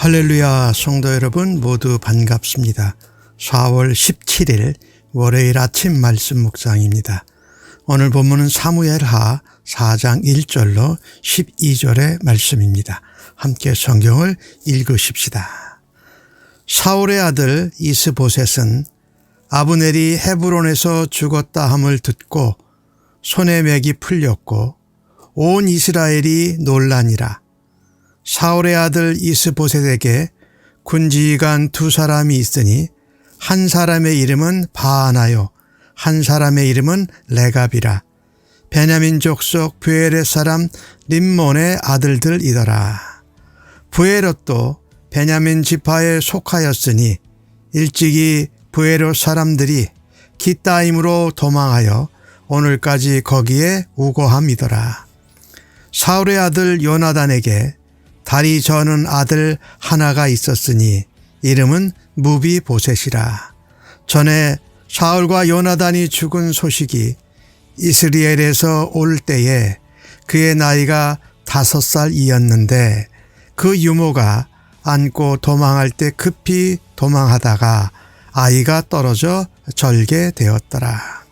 할렐루야, 성도 여러분 모두 반갑습니다. 4월 17일 월요일 아침 말씀 묵상입니다. 오늘 본문은 사무엘하 4장 1절로 12절의 말씀입니다. 함께 성경을 읽으십시다. 사울의 아들 이스보셋은 아브넬이 헤브론에서 죽었다 함을 듣고 손에 맥이 풀렸고 온 이스라엘이 놀라니라. 사울의 아들 이스보셋에게 군지휘관 두 사람이 있으니 한 사람의 이름은 바하나요 한 사람의 이름은 레갑이라. 베냐민 족속 브에롯 사람 림몬의 아들들이더라. 브에롯도 베냐민 지파에 속하였으니 일찍이 브에롯 사람들이 기따임으로 도망하여 오늘까지 거기에 우거함이더라. 사울의 아들 요나단에게 다리 저는 아들 하나가 있었으니 이름은 무비보셋이라. 전에 사울과 요나단이 죽은 소식이 이스라엘에서 올 때에 그의 나이가 5살이었는데 그 유모가 안고 도망할 때 급히 도망하다가 아이가 떨어져 절게 되었더라.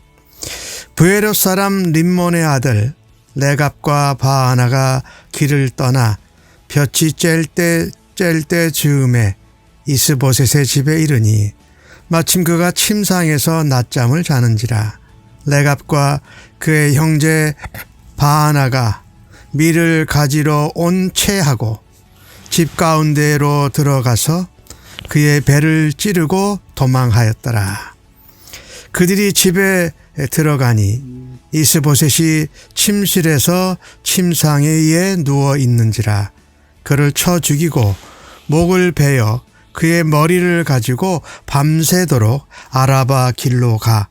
브에롯 사람 림몬의 아들 레갑과 바하나가 길을 떠나 볕이 쬐을 때 즈음에 이스보셋의 집에 이르니 마침 그가 침상에서 낮잠을 자는지라. 레갑과 그의 형제 바하나가 밀을 가지러 온 채하고 집 가운데로 들어가서 그의 배를 찌르고 도망하였더라. 그들이 집에 들어가니 이스보셋이 침실에서 침상에 의해 누워 있는지라. 그를 쳐 죽이고 목을 베어 그의 머리를 가지고 밤새도록 아라바 길로 가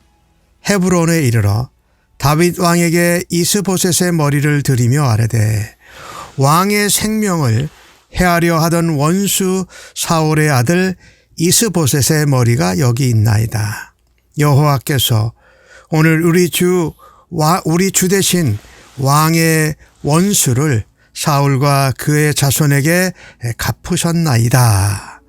헤브론에 이르러 다윗 왕에게 이스보셋의 머리를 드리며 아뢰되 왕의 생명을 해하려 하던 원수 사울의 아들 이스보셋의 머리가 여기 있나이다. 여호와께서 오늘 우리 주 대신 왕의 원수를 사울과 그의 자손에게 갚으셨나이다.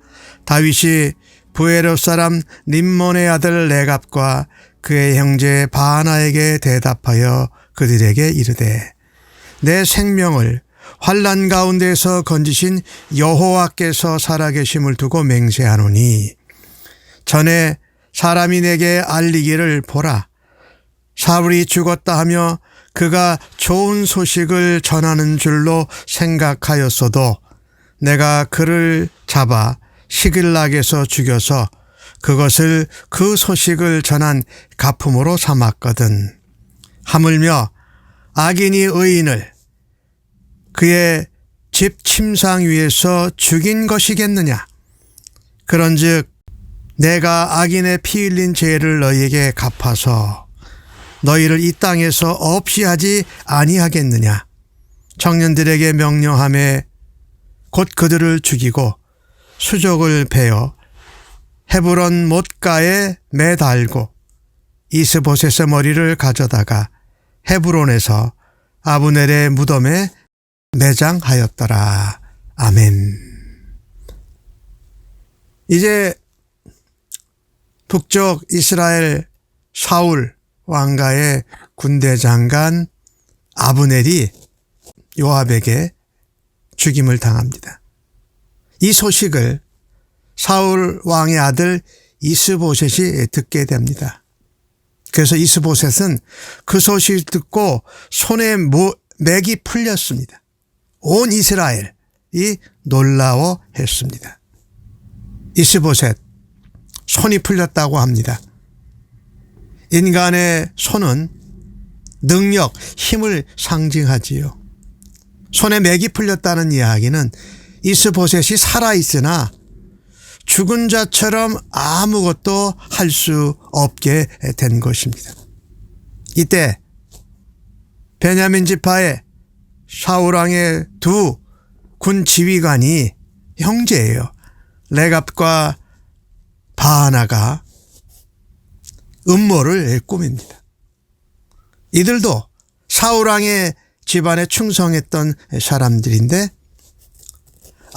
다윗이 브에롯 사람 림몬의 아들 레갑과 그의 형제 바하나에게 대답하여 그들에게 이르되 내 생명을 환난 가운데서 건지신 여호와께서 살아계심을 두고 맹세하노니 전에 사람이 내게 알리기를 보라. 사울이 죽었다 하며 그가 좋은 소식을 전하는 줄로 생각하였어도 내가 그를 잡아 시글락에서 죽여서 그것을 그 소식을 전한 갚음으로 삼았거든. 하물며 악인이 의인을 그의 집 침상 위에서 죽인 것이겠느냐. 그런즉 내가 악인의 피 흘린 죄를 너희에게 갚아서 너희를 이 땅에서 없이 하지 아니하겠느냐. 청년들에게 명령하매 곧 그들을 죽이고 수족을 베어 헤브론 못가에 매달고 이스보셋의 머리를 가져다가 헤브론에서 아브넬의 무덤에 매장하였더라. 아멘. 이제 북쪽 이스라엘 사울 왕가의 군대 장관 아브넬이 요압에게 죽임을 당합니다. 이 소식을 사울 왕의 아들 이스보셋이 듣게 됩니다. 그래서 이스보셋은 그 소식을 듣고 손에 맥이 풀렸습니다. 온 이스라엘이 놀라워했습니다. 이스보셋 손이 풀렸다고 합니다. 인간의 손은 능력, 힘을 상징하지요. 손에 맥이 풀렸다는 이야기는 이스보셋이 살아있으나 죽은 자처럼 아무것도 할 수 없게 된 것입니다. 이때 베냐민 지파의 사울왕의 두 군 지휘관이 형제예요. 레갑과 바하나가 음모를 꾸밉니다. 이들도 사울왕의 집안에 충성했던 사람들인데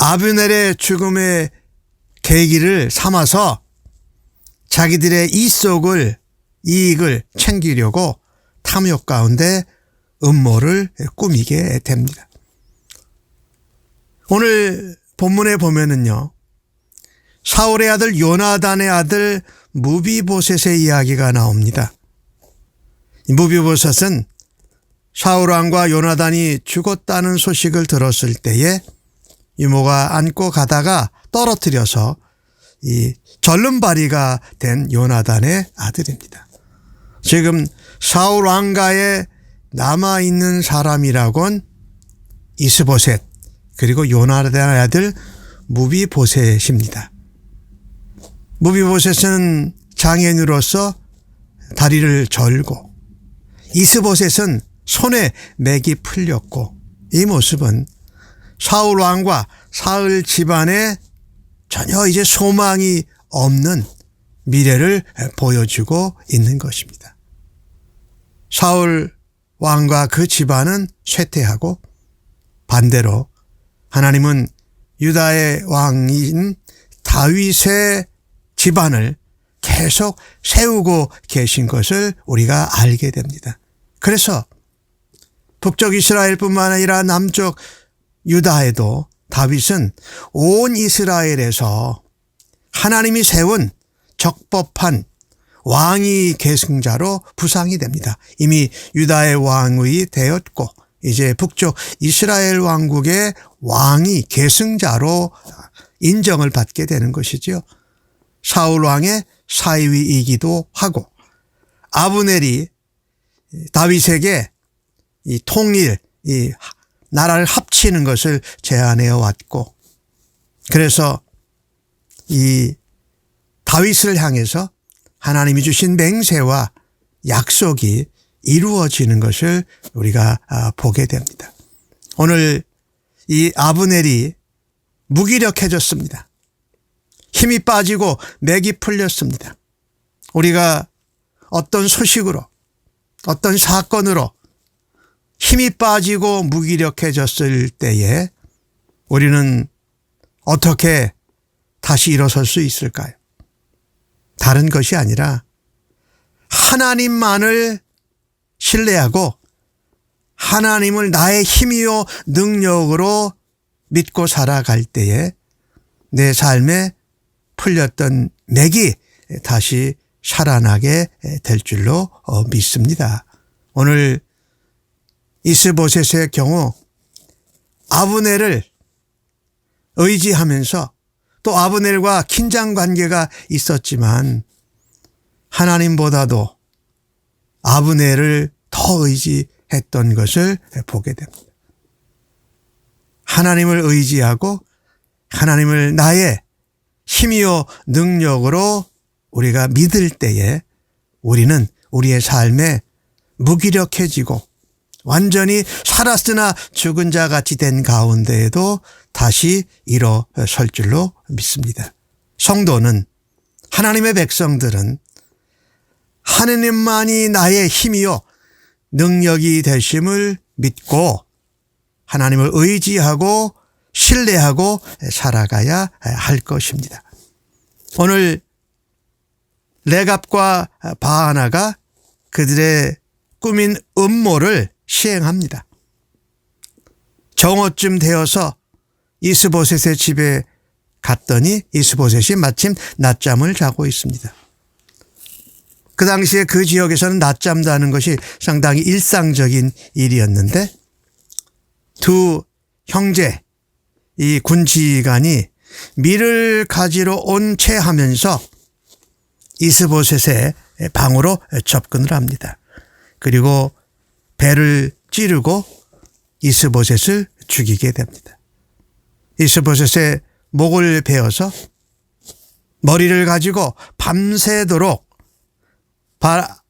아브넬의 죽음의 계기를 삼아서 자기들의 이익을 챙기려고 탐욕 가운데 음모를 꾸미게 됩니다. 오늘 본문에 보면은요, 사울의 아들 요나단의 아들 무비보셋의 이야기가 나옵니다. 무비보셋은 사울 왕과 요나단이 죽었다는 소식을 들었을 때에 유모가 안고 가다가 떨어뜨려서 이 절름발이가 된 요나단의 아들입니다. 지금 사울 왕가에 남아있는 사람이라곤 이스보셋 그리고 요나단의 아들 무비보셋입니다. 무비보셋은 장인으로서 다리를 절고 이스보셋은 손에 맥이 풀렸고 이 모습은 사울 왕과 사울 집안에 전혀 이제 소망이 없는 미래를 보여주고 있는 것입니다. 사울 왕과 그 집안은 쇠퇴하고 반대로 하나님은 유다의 왕인 다윗의 집안을 계속 세우고 계신 것을 우리가 알게 됩니다. 그래서 북쪽 이스라엘뿐만 아니라 남쪽 유다에도 다윗은 온 이스라엘에서 하나님이 세운 적법한 왕위 계승자로 부상이 됩니다. 이미 유다의 왕이 되었고 이제 북쪽 이스라엘 왕국의 왕위 계승자로 인정을 받게 되는 것이죠. 사울 왕의 사위이기도 하고 아브넬이 다윗에게 이 통일, 이 나라를 합치는 것을 제안해 왔고 그래서 이 다윗을 향해서 하나님이 주신 맹세와 약속이 이루어지는 것을 우리가 보게 됩니다. 오늘 이 아브넬이 무기력해졌습니다. 힘이 빠지고 맥이 풀렸습니다. 우리가 어떤 소식으로 어떤 사건으로 힘이 빠지고 무기력해졌을 때에 우리는 어떻게 다시 일어설 수 있을까요? 다른 것이 아니라 하나님만을 신뢰하고 하나님을 나의 힘이요 능력으로 믿고 살아갈 때에 내 삶에 풀렸던 맥이 다시 살아나게 될 줄로 믿습니다. 오늘 이스보셋의 경우 아브넬을 의지하면서 또 아브넬과 긴장 관계가 있었지만 하나님보다도 아브넬을 더 의지했던 것을 보게 됩니다. 하나님을 의지하고 하나님을 나의 힘이요 능력으로 우리가 믿을 때에 우리는 우리의 삶에 무기력해지고 완전히 살았으나 죽은 자 같이 된 가운데에도 다시 일어설 줄로 믿습니다. 성도는 하나님의 백성들은 하느님만이 나의 힘이요 능력이 되심을 믿고 하나님을 의지하고 신뢰하고 살아가야 할 것입니다. 오늘 레갑과 바하나가 그들의 꾸민 음모를 시행합니다. 정오쯤 되어서 이스보셋의 집에 갔더니 이스보셋이 마침 낮잠을 자고 있습니다. 그 당시에 그 지역에서는 낮잠 자는 것이 상당히 일상적인 일이었는데 두 형제, 이 군지관이 밀을 가지러 온 채 하면서 이스보셋의 방으로 접근을 합니다. 그리고 배를 찌르고 이스보셋을 죽이게 됩니다. 이스보셋의 목을 베어서 머리를 가지고 밤새도록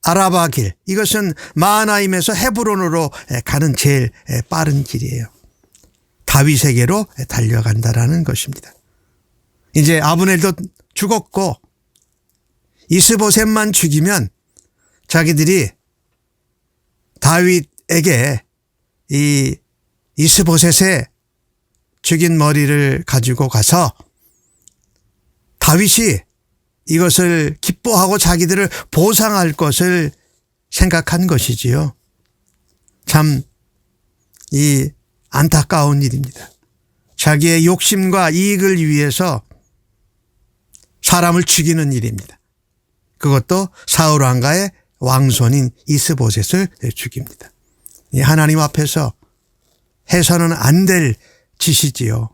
아라바 길, 이것은 마하나임에서 헤브론으로 가는 제일 빠른 길이에요. 다윗에게로 달려간다라는 것입니다. 이제 아브넬도 죽었고 이스보셋만 죽이면 자기들이 다윗에게 이 이스보셋의 죽인 머리를 가지고 가서 다윗이 이것을 기뻐하고 자기들을 보상할 것을 생각한 것이지요. 참 이 안타까운 일입니다. 자기의 욕심과 이익을 위해서 사람을 죽이는 일입니다. 그것도 사울 왕가의 왕손인 이스보셋을 죽입니다. 하나님 앞에서 해서는 안 될 짓이지요.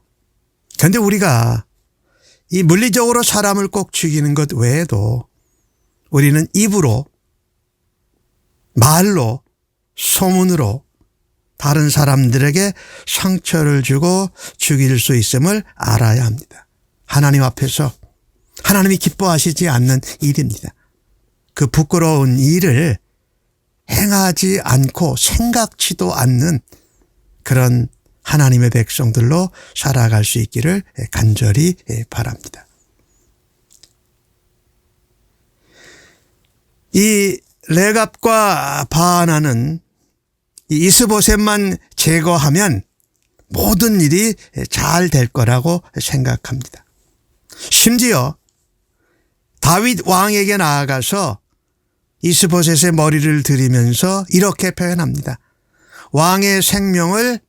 그런데 우리가 이 물리적으로 사람을 꼭 죽이는 것 외에도 우리는 입으로, 말로, 소문으로 다른 사람들에게 상처를 주고 죽일 수 있음을 알아야 합니다. 하나님 앞에서 하나님이 기뻐하시지 않는 일입니다. 그 부끄러운 일을 행하지 않고 생각지도 않는 그런 하나님의 백성들로 살아갈 수 있기를 간절히 바랍니다. 이 레갑과 바하나는 이 이스보셋만 제거하면 모든 일이 잘 될 거라고 생각합니다. 심지어 다윗 왕에게 나아가서 이스보셋의 머리를 들이면서 이렇게 표현합니다. 왕의 생명을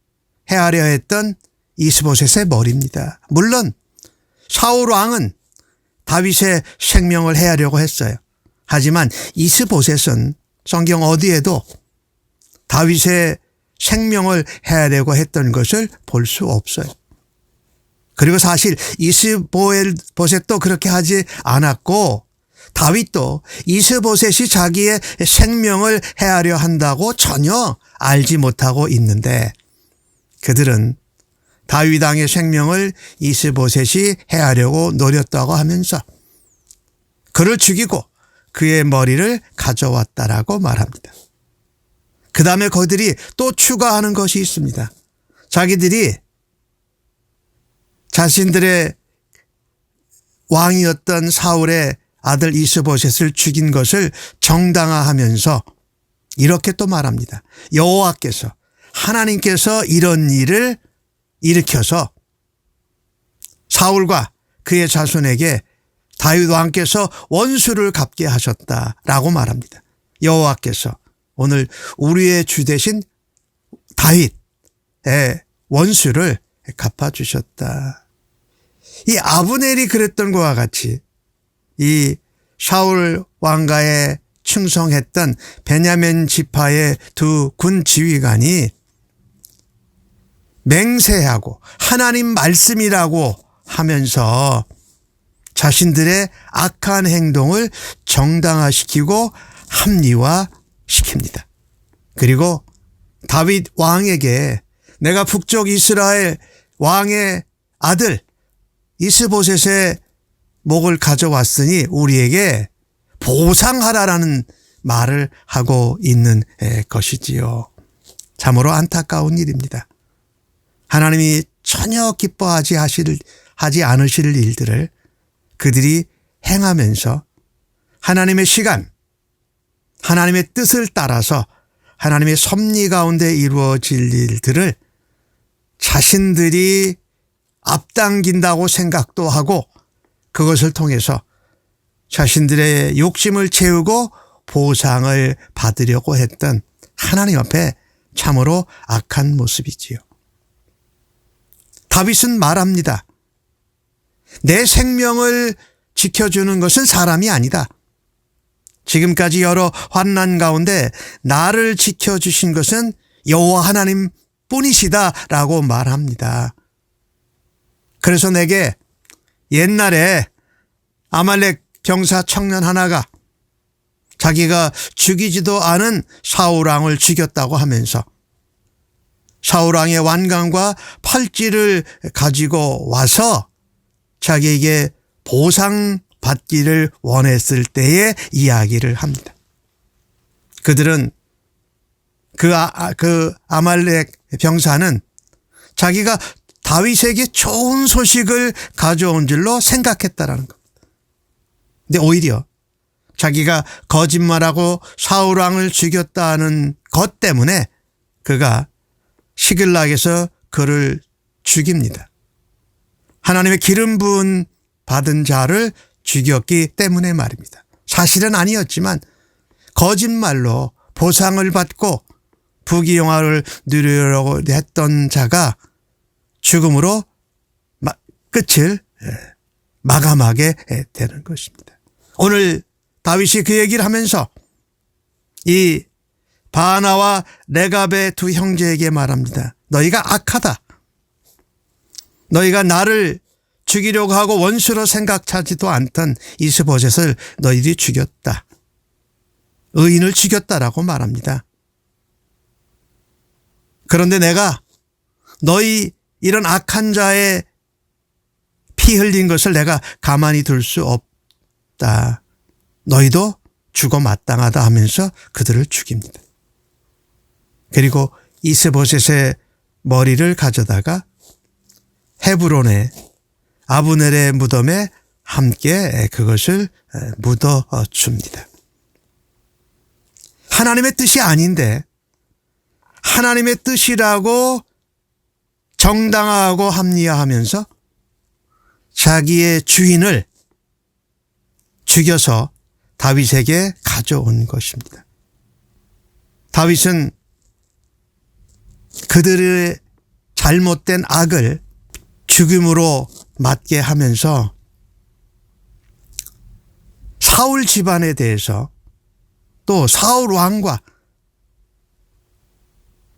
해하려 했던 이스보셋의 머리입니다. 물론 사울 왕은 다윗의 생명을 해하려고 했어요. 하지만 이스보셋은 성경 어디에도 다윗의 생명을 해하려고 했던 것을 볼 수 없어요. 그리고 사실 이스보셋도 그렇게 하지 않았고 다윗도 이스보셋이 자기의 생명을 해하려 한다고 전혀 알지 못하고 있는데 그들은 다윗 왕의 생명을 이스보셋이 해하려고 노렸다고 하면서 그를 죽이고 그의 머리를 가져왔다라고 말합니다. 그 다음에 그들이 또 추가하는 것이 있습니다. 자기들이 자신들의 왕이었던 사울의 아들 이스보셋을 죽인 것을 정당화하면서 이렇게 또 말합니다. 여호와께서 하나님께서 이런 일을 일으켜서 사울과 그의 자손에게 다윗 왕께서 원수를 갚게 하셨다라고 말합니다. 여호와께서 오늘 우리의 주 되신 다윗의 원수를 갚아주셨다. 이 아브넬이 그랬던 것과 같이 이 사울 왕가에 충성했던 베냐민 지파의 두 군 지휘관이 맹세하고 하나님 말씀이라고 하면서 자신들의 악한 행동을 정당화시키고 합리화시킵니다. 그리고 다윗 왕에게 내가 북쪽 이스라엘 왕의 아들 이스보셋의 목을 가져왔으니 우리에게 보상하라라는 말을 하고 있는 것이지요. 참으로 안타까운 일입니다. 하나님이 전혀 기뻐하지 않으실 일들을 그들이 행하면서 하나님의 시간, 하나님의 뜻을 따라서 하나님의 섭리 가운데 이루어질 일들을 자신들이 앞당긴다고 생각도 하고 그것을 통해서 자신들의 욕심을 채우고 보상을 받으려고 했던 하나님 앞에 참으로 악한 모습이지요. 다윗은 말합니다. 내 생명을 지켜주는 것은 사람이 아니다. 지금까지 여러 환난 가운데 나를 지켜주신 것은 여호와 하나님 뿐이시다라고 말합니다. 그래서 내게 옛날에 아말렉 병사 청년 하나가 자기가 죽이지도 않은 사울왕을 죽였다고 하면서 사울왕의 완강과 팔찌를 가지고 와서 자기에게 보상받기를 원했을 때의 이야기를 합니다. 그들은 그 아말렉 병사는 자기가 다윗에게 좋은 소식을 가져온 줄로 생각했다라는 겁니다. 근데 오히려 자기가 거짓말하고 사울왕을 죽였다는 것 때문에 그가 시글락에서 그를 죽입니다. 하나님의 기름 부은 받은 자를 죽였기 때문에 말입니다. 사실은 아니었지만 거짓말로 보상을 받고 부귀영화를 누리려고 했던 자가 죽음으로 끝을 마감하게 되는 것입니다. 오늘 다윗이 그 얘기를 하면서 이 바나와 레갑의 두 형제에게 말합니다. 너희가 악하다. 너희가 나를 죽이려고 하고 원수로 생각하지도 않던 이스보셋을 너희들이 죽였다. 의인을 죽였다라고 말합니다. 그런데 내가 너희 이런 악한 자의 피 흘린 것을 내가 가만히 둘 수 없다. 너희도 죽어 마땅하다 하면서 그들을 죽입니다. 그리고 이스보셋의 머리를 가져다가 헤브론의 아브넬의 무덤에 함께 그것을 묻어 줍니다. 하나님의 뜻이 아닌데 하나님의 뜻이라고 정당화하고 합리화하면서 자기의 주인을 죽여서 다윗에게 가져온 것입니다. 다윗은 그들의 잘못된 악을 죽임으로 맞게 하면서 사울 집안에 대해서 또 사울 왕과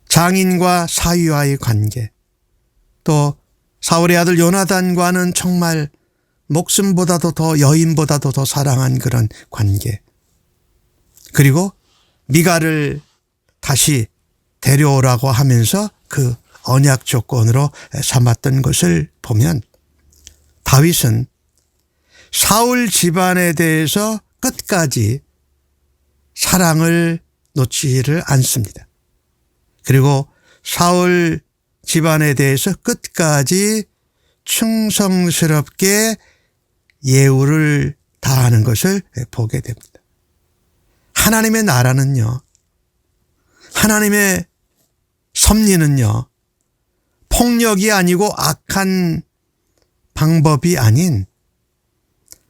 장인과 사위와의 관계, 또 사울의 아들 요나단과는 정말 목숨보다도 더 여인보다도 더 사랑한 그런 관계, 그리고 미가를 다시 데려오라고 하면서 그 언약 조건으로 삼았던 것을 보면 다윗은 사울 집안에 대해서 끝까지 사랑을 놓지를 않습니다. 그리고 사울 집안에 대해서 끝까지 충성스럽게 예우를 다하는 것을 보게 됩니다. 하나님의 나라는요, 하나님의 섭리는요, 폭력이 아니고 악한 방법이 아닌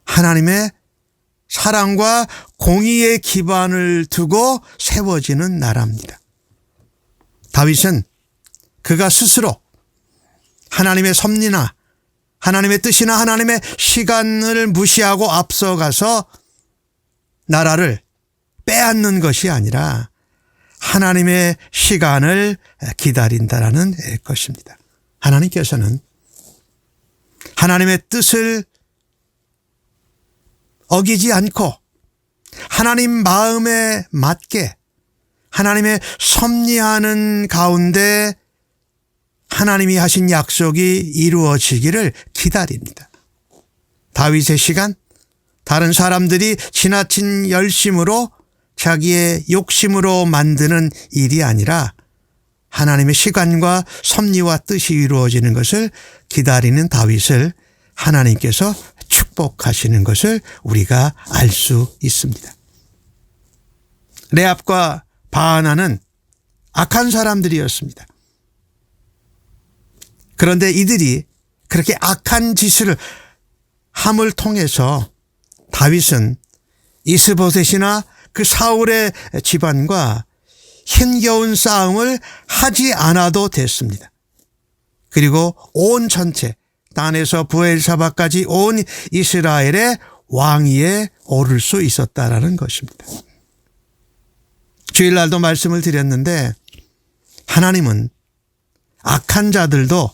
하나님의 사랑과 공의의 기반을 두고 세워지는 나라입니다. 다윗은 그가 스스로 하나님의 섭리나 하나님의 뜻이나 하나님의 시간을 무시하고 앞서가서 나라를 빼앗는 것이 아니라 하나님의 시간을 기다린다라는 것입니다. 하나님께서는 하나님의 뜻을 어기지 않고 하나님 마음에 맞게 하나님의 섭리하는 가운데 하나님이 하신 약속이 이루어지기를 기다립니다. 다윗의 시간, 다른 사람들이 지나친 열심으로 자기의 욕심으로 만드는 일이 아니라 하나님의 시간과 섭리와 뜻이 이루어지는 것을 기다리는 다윗을 하나님께서 축복하시는 것을 우리가 알 수 있습니다. 레압과 바하나는 악한 사람들이었습니다. 그런데 이들이 그렇게 악한 짓을 함을 통해서 다윗은 이스보셋이나 그 사울의 집안과 힘겨운 싸움을 하지 않아도 됐습니다. 그리고 온 전체 단에서 브엘사바까지 온 이스라엘의 왕위에 오를 수 있었다라는 것입니다. 주일날도 말씀을 드렸는데 하나님은 악한 자들도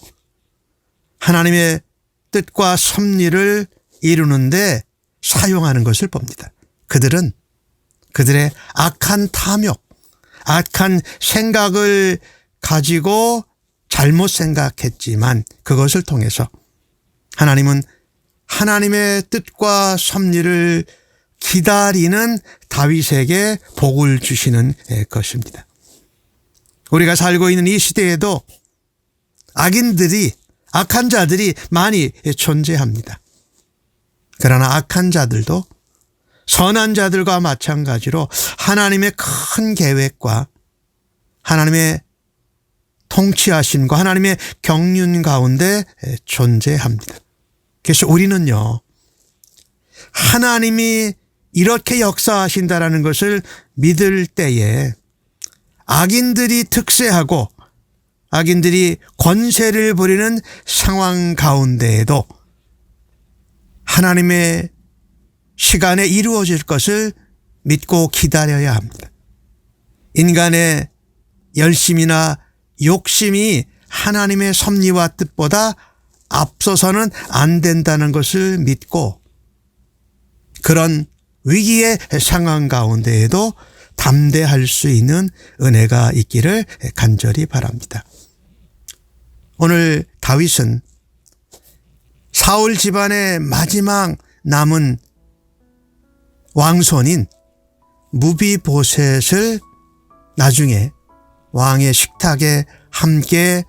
하나님의 뜻과 섭리를 이루는데 사용하는 것을 봅니다. 그들은 그들의 악한 탐욕, 악한 생각을 가지고 잘못 생각했지만 그것을 통해서 하나님은 하나님의 뜻과 섭리를 기다리는 다윗에게 복을 주시는 것입니다. 우리가 살고 있는 이 시대에도 악인들이, 악한 자들이 많이 존재합니다. 그러나 악한 자들도 선한 자들과 마찬가지로 하나님의 큰 계획과 하나님의 통치하심과 하나님의 경륜 가운데 존재합니다. 그래서 우리는요, 하나님이 이렇게 역사하신다라는 것을 믿을 때에 악인들이 득세하고 악인들이 권세를 부리는 상황 가운데에도 하나님의 시간에 이루어질 것을 믿고 기다려야 합니다. 인간의 열심이나 욕심이 하나님의 섭리와 뜻보다 앞서서는 안 된다는 것을 믿고 그런 위기의 상황 가운데에도 담대할 수 있는 은혜가 있기를 간절히 바랍니다. 오늘 다윗은 사울 집안의 마지막 남은 왕손인 무비보셋을 나중에 왕의 식탁에 함께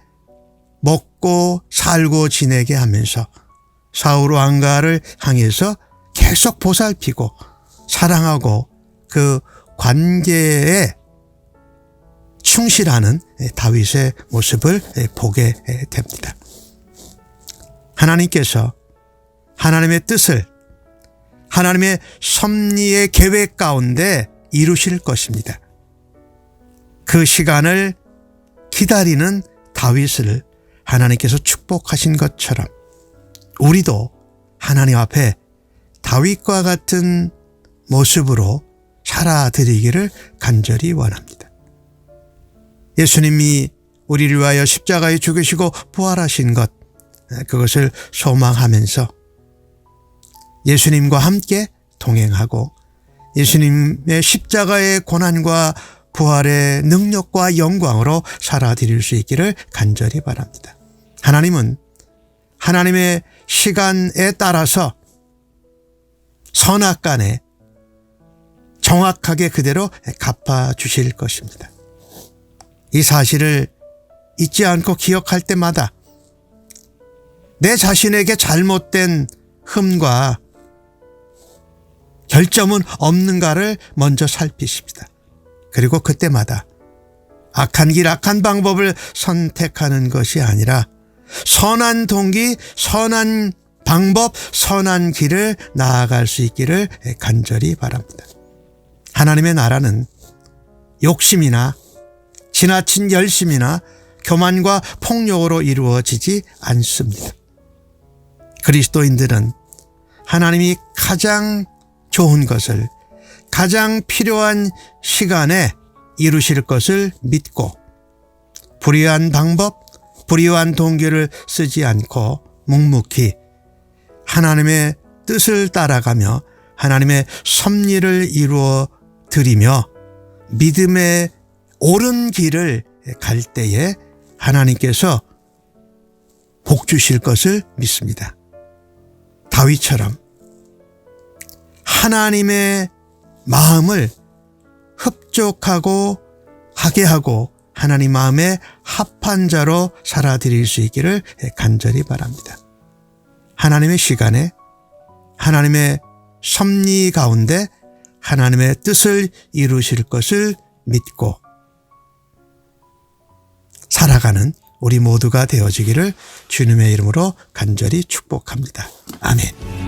먹고 살고 지내게 하면서 사울 왕가를 향해서 계속 보살피고 사랑하고 그 관계에 충실하는 다윗의 모습을 보게 됩니다. 하나님께서 하나님의 뜻을 하나님의 섭리의 계획 가운데 이루실 것입니다. 그 시간을 기다리는 다윗을 하나님께서 축복하신 것처럼 우리도 하나님 앞에 다윗과 같은 모습으로 살아드리기를 간절히 원합니다. 예수님이 우리를 위하여 십자가에 죽으시고 부활하신 것, 그것을 소망하면서 예수님과 함께 동행하고 예수님의 십자가의 고난과 부활의 능력과 영광으로 살아드릴 수 있기를 간절히 바랍니다. 하나님은 하나님의 시간에 따라서 선악간에 정확하게 그대로 갚아주실 것입니다. 이 사실을 잊지 않고 기억할 때마다 내 자신에게 잘못된 흠과 결점은 없는가를 먼저 살피십니다. 그리고 그때마다 악한 길, 악한 방법을 선택하는 것이 아니라 선한 동기, 선한 방법, 선한 길을 나아갈 수 있기를 간절히 바랍니다. 하나님의 나라는 욕심이나 지나친 열심이나 교만과 폭력으로 이루어지지 않습니다. 그리스도인들은 하나님이 가장 좋은 것을 가장 필요한 시간에 이루실 것을 믿고 불의한 방법, 불의한 동기를 쓰지 않고 묵묵히 하나님의 뜻을 따라가며 하나님의 섭리를 이루어 드리며 믿음의 옳은 길을 갈 때에 하나님께서 복 주실 것을 믿습니다. 다윗처럼 하나님의 마음을 흡족하고 하게 하고 하나님 마음에 합한 자로 살아드릴 수 있기를 간절히 바랍니다. 하나님의 시간에 하나님의 섭리 가운데 하나님의 뜻을 이루실 것을 믿고 살아가는 우리 모두가 되어지기를 주님의 이름으로 간절히 축복합니다. 아멘.